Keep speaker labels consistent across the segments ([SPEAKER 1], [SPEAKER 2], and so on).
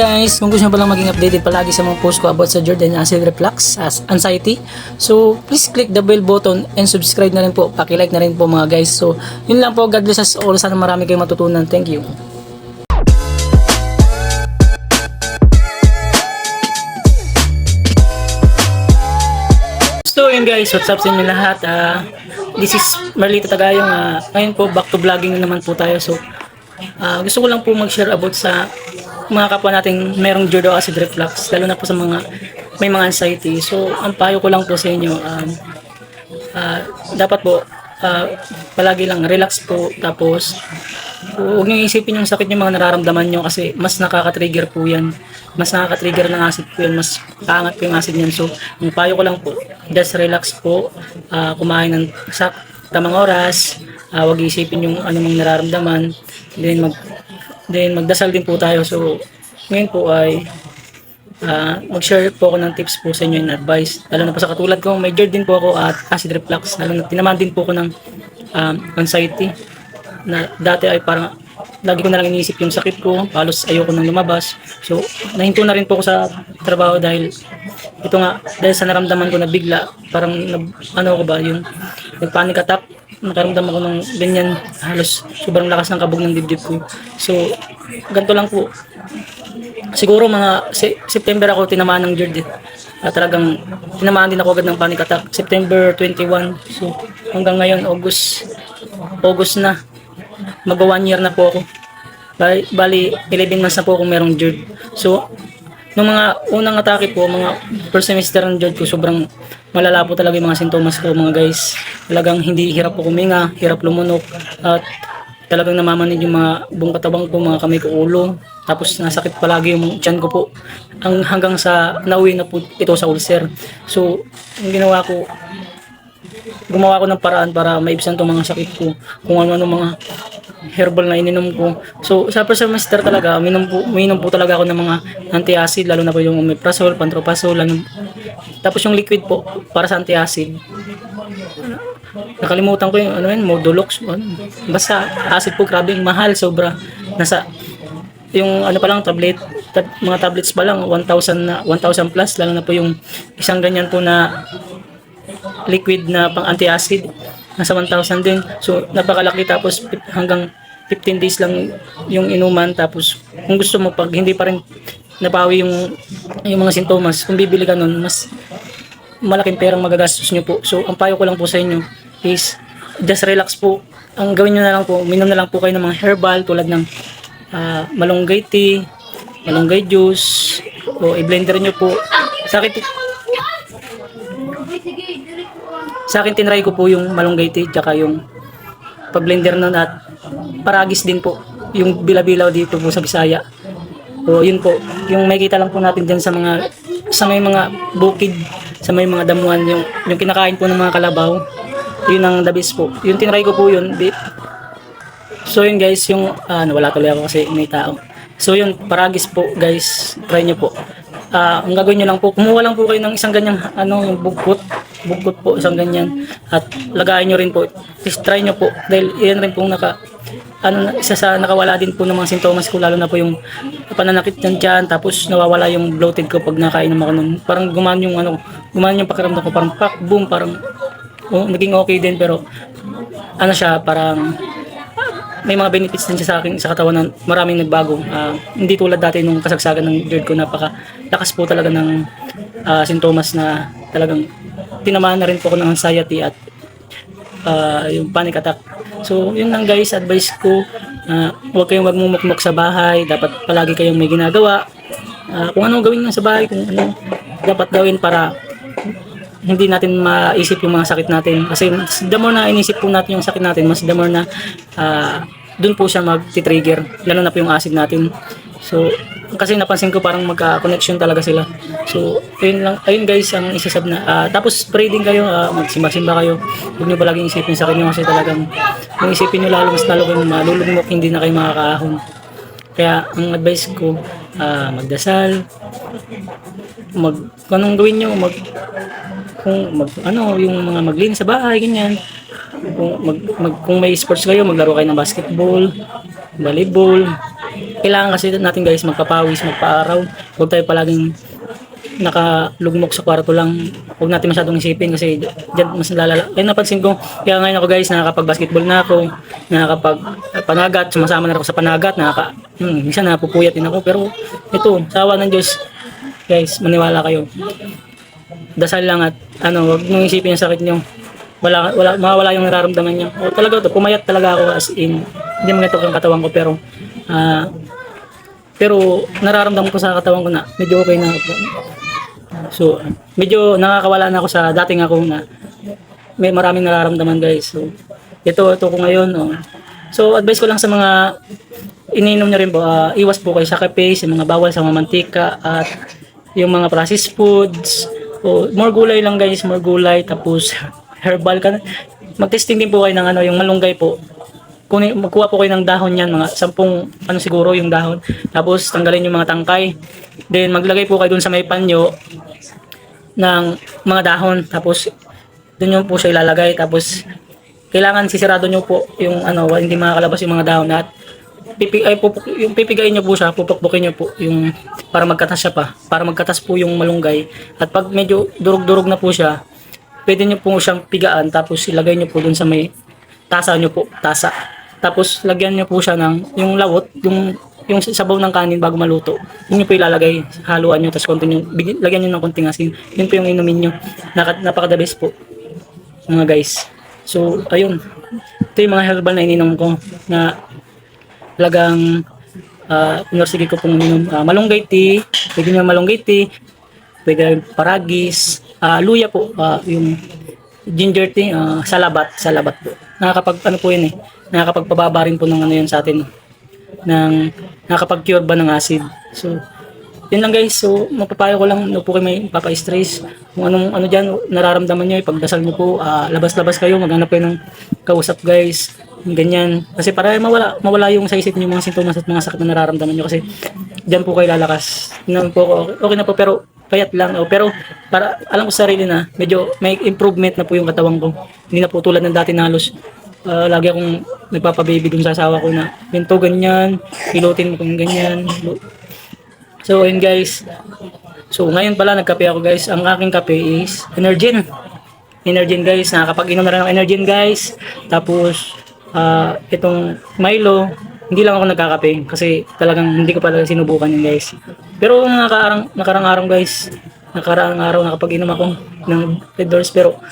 [SPEAKER 1] guys, kung gusto nyo palang maging updated palagi sa mga post ko about sa Jordan acid reflux as anxiety, so please click the bell button and subscribe na rin po, paki-like na rin po mga guys. So yun lang po, God bless us all, sana marami kayong matutunan. Thank you. So yun guys, what's up sa inyo lahat? This is Marlito Tagayong. Ngayon po, back to vlogging naman po tayo. So gusto ko lang po mag-share about sa mga kapwa nating merong Jordan acid reflux, lalo na po sa mga may mga anxiety. So ang payo ko lang po sa inyo, dapat po palagi lang relax po, tapos huwag niyo isipin yung sakit yung mga nararamdaman nyo, kasi mas nakaka-trigger po yan, mas nakaka-trigger ng acid po yan, mas kaangat po yung acid yan. So ang payo ko lang po, just relax po, kumain ng tamang oras, huwag isipin yung anumang nararamdaman, then magdasal din po tayo. So ngayon po ay mag-share po ako ng tips po sa inyo and advice, lalo na po sa katulad ko, may GERD din po ako at acid reflux, lalo na tinamaan din po ako ng anxiety, na dati ay parang lagi ko na lang iniisip yung sakit ko, halos ayoko nang lumabas. So nahinto na rin po ako sa trabaho dahil ito nga, dahil sa naramdaman ko na bigla, parang yung nag-panic attack, nakaramdam ako ng ganyan, halos sobrang lakas ng kabog ng dibdib ko. So ganito lang po, siguro mga September ako tinamaan ng GERD. Talagang tinamaan din ako agad ng panic attack September 21. So hanggang ngayon August na, mag 1 year na po ako. Bali 11 months na po akong merong GERD. So nung mga unang atake po, mga first semester ng GERD ko, sobrang malala po talaga yung mga sintomas ko mga guys. Talagang hindi hirap po kuminga, hirap lumunok, at talagang namamanid yung mga buong katabang ko, mga kamay ko, ulo. Tapos nasakit palagi yung tiyan ko po, hanggang sa nauwi na po ito sa ulcer. So ang gumawa ko ng paraan para maibsan itong mga sakit ko, kung ano-ano mga herbal na ininom ko. So sa first semester talaga, uminom po talaga ako ng mga anti-acid, lalo na po yung omeprazole, pantoprazole, tapos yung liquid po para sa anti-acid, nakalimutan ko yung Modolox, basta acid po, grabe mahal, sobra, nasa yung pa lang mga tablets pa lang 1,000 plus, lalo na po yung isang ganyan po na liquid na pang anti-acid, nasa 1,000 din. So napakalaki, tapos hanggang 15 days lang yung inuman. Tapos kung gusto mo, pag hindi pa rin nabawi yung mga sintomas, kung bibili ka nun, mas malaking perang magagastos nyo po. So ang payo ko lang po sa inyo is just relax po. Ang gawin nyo na lang po, uminom na lang po kayo ng mga herbal tulad ng malunggay tea, malunggay juice, o i-blender nyo po. Sa akin tinry ko po yung malunggay tea, tsaka yung pag-blender nun, at paragis din po, yung bilabilaw dito po sa Bisaya. So yun po, yung makikita lang po natin dyan sa may mga bukid, sa may mga damuhan, yung kinakain po ng mga kalabaw, yun ang the best po. Yung tinry ko po yun. So yun guys, yung nawala tuloy ako kasi may tao. So yun, paragis po guys, try nyo po. Ang gagawin nyo lang po, kumuha lang po kayo ng isang ganyang yung bugkot po, isang ganyan, at lagayin nyo rin po. Please try nyo po, dahil yan rin pong isa sa nakawala din po ng mga sintomas ko, lalo na po yung pananakit ng tiyan, tapos nawawala yung bloated ko pag nakainom ako nun. Parang gumaan yung pakiramdam ko, parang boom, parang naging okay din, pero parang may mga benefits din siya sa akin, sa katawan, na maraming nagbago. Hindi tulad dati nung kasagsagan ng GERD ko, napakalakas po talaga ng sintomas, na talagang tinamaan na rin po ako ng anxiety at yung panic attack. So yun lang guys, advice ko, huwag kayong magmumukmok sa bahay, dapat palagi kayong may ginagawa. Kung ano gawin nyo sa bahay, kung ano dapat gawin para hindi natin maisip yung mga sakit natin, kasi the more na inisip po natin yung sakit natin, mas the more na dun po siya mag-trigger, lalo na po yung acid natin. So kasi napansin ko parang magka-connection talaga sila. So ayun guys, ang isasab na tapos pray din kayo, magsimba-simba kayo. Huwag nyo palaging isipin sa inyo, kasi talagang kung isipin nyo lalo, mas lalo kayong malulugmok, hindi na kayo makakaahon. Kaya ang advice ko, magdasal, anong gawin nyo, yung mga maglinis sa bahay, ganyan. Kung may sports kayo, maglaro kayo ng basketball, volleyball, kailangan kasi natin guys magpapawis, magpa-araw. Huwag tayo palaging nakalugmok sa kwarto lang. Huwag natin masyadong isipin kasi dyan mas lalala. Kaya napansin ko, kaya ngayon ako guys, nakakapag-basketball na ako, nakakapag-panagat, sumasama na ako sa panagat, minsan napupuyat din ako. Pero ito, sa awa ng Diyos, guys, maniwala kayo. Dasal lang at huwag nung isipin yung sakit nyo. Mawala yung nararamdaman nyo. O talaga to, pumayat talaga ako as in, hindi maganda ang katawan ko pero nararamdaman ko sa katawan ko na medyo okay na ako. So, medyo nakakawala na ako sa dating ako na may maraming nararamdaman guys. So, ito ko ngayon. Oh. So, advice ko lang sa mga iniinom nyo rin po, iwas po kayo sa kape, sa mga bawal, sa mga mantika, at yung mga processed foods. O, more gulay lang guys, more gulay, tapos herbal ka. Mag-testing din po kayo ng yung malunggay po. Magkuha po kayo ng dahon yan, mga 10 siguro yung dahon. Tapos tanggalin yung mga tangkay. Then maglagay po kayo dun sa may panyo ng mga dahon. Tapos dun yung po siya ilalagay. Tapos kailangan sisirado nyo po yung hindi makakalabas yung mga dahon. At yung pipigayin nyo po siya, pupukbukin nyo po yung para magkatas siya pa. Para magkatas po yung malunggay. At pag medyo durog-durog na po siya, pwede nyo po siyang pigaan. Tapos ilagay nyo po dun sa may tasa nyo po. Tasa. Tapos lagyan niyo po siya ng yung lawot, yung sabaw ng kanin bago maluto. Yun po ilalagay, haluan niyo tapos lagyan niyo ng konting asin. Yun po yung inumin niyo. Napaka-the best po. Mga guys. So, ayun. Ito yung mga herbal na ininom ko na talagang pinursige ko pong ininom. Malunggay tea, pwede niyo malunggay tea, pwede paragis, luya po, yung ginger tea, salabat po. Nakakapag po yun nakakapagpababa rin po ng yan sa atin nakakapag-cure ba ng acid. So yun lang guys. So mapapayo ko lang po kayo may papa-stress kung anong dyan nararamdaman nyo, ipagdasal nyo po, labas-labas kayo, maghanap kayo ng kausap guys, ganyan, kasi para mawala yung sa isip nyo mga sintomas at mga sakit na nararamdaman nyo, kasi dyan po kayo lalakas. Yun po, okay na po, pero payat lang. Pero para alam ko sa sarili na medyo may improvement na po yung katawan ko. Hindi na po tulad ng dati na halos lagi akong nagpapababy dun sa asawa ko na ganito, ganyan, pilotin mo kung ganyan. So ayun guys. So ngayon pala nagkape ako guys. Ang aking kape is Energen guys. Nakakapag-inom na rin ng Energen guys. Tapos itong Milo, hindi lang ako nagkakape kasi talagang hindi ko pa talaga sinubukan yun guys. Pero nakarang araw guys, nakapag-inom ako ng Red Doors, pero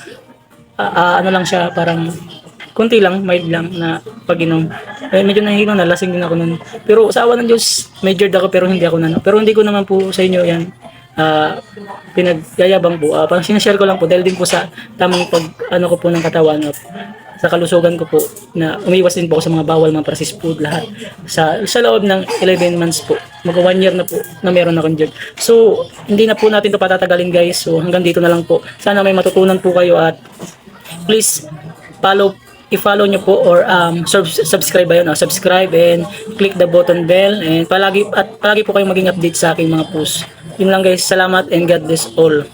[SPEAKER 1] lang siya, parang konti lang, mild lang na pag-inom. Medyo nahihilo na, lasing din ako nun. Pero sa awa ng Diyos, majored ako pero hindi ako pero hindi ko naman po sa inyo yan pinagyayabang po. Parang sinashare ko lang po dahil din po sa tamang ko po ng katawan at sa kalusugan ko po, na umiwas din po ako sa mga bawal, mga processed food, lahat. Sa loob ng 11 months po, mag-1 year na po na meron akong job. So, hindi na po natin ito patatagalin guys. So, hanggang dito na lang po. Sana may matutunan po kayo at please i-follow nyo po or subscribe subscribe and click the button bell, and palagi po kayong maging update sa aking mga posts. Yun lang guys, salamat and God bless all.